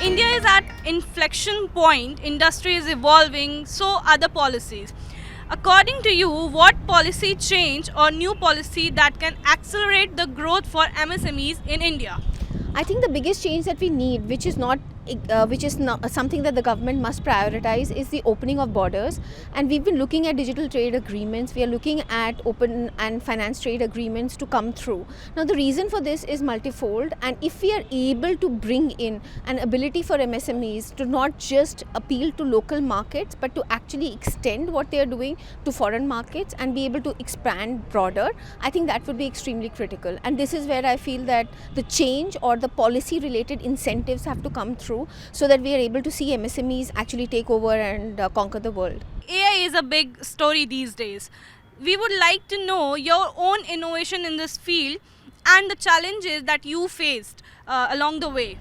India is at inflection point, industry is evolving, so other policies. According to you, what policy change or new policy that can accelerate the growth for MSMEs in India? I think the biggest change that we need, which is not something that the government must prioritize, is the opening of borders. And we've been looking at digital trade agreements. We are looking at open and finance trade agreements to come through. Now, the reason for this is multifold. And if we are able to bring in an ability for MSMEs to not just appeal to local markets, but to actually extend what they are doing to foreign markets and be able to expand broader, I think that would be extremely critical. And this is where I feel that the change or the policy related incentives have to come through so that we are able to see MSMEs actually take over and conquer the world. AI is a big story these days. We would like to know your own innovation in this field and the challenges that you faced along the way.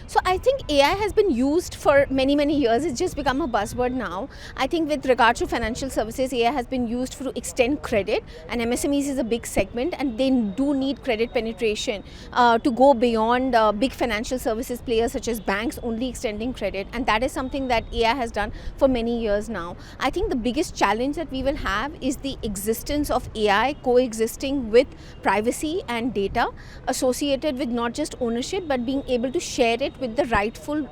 So I think AI has been used for many, many years. It's just become a buzzword now. I think with regard to financial services, AI has been used to extend credit, and MSMEs is a big segment, and they do need credit penetration to go beyond big financial services players such as banks only extending credit, and that is something that AI has done for many years now. I think the biggest challenge that we will have is the existence of AI coexisting with privacy and data associated with not just ownership but being able to share it with the rightful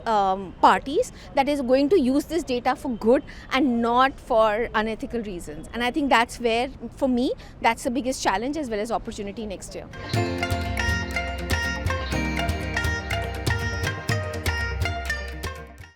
parties that is going to use this data for good and not for unethical reasons. And I think that's where, for me, that's the biggest challenge as well as opportunity next year.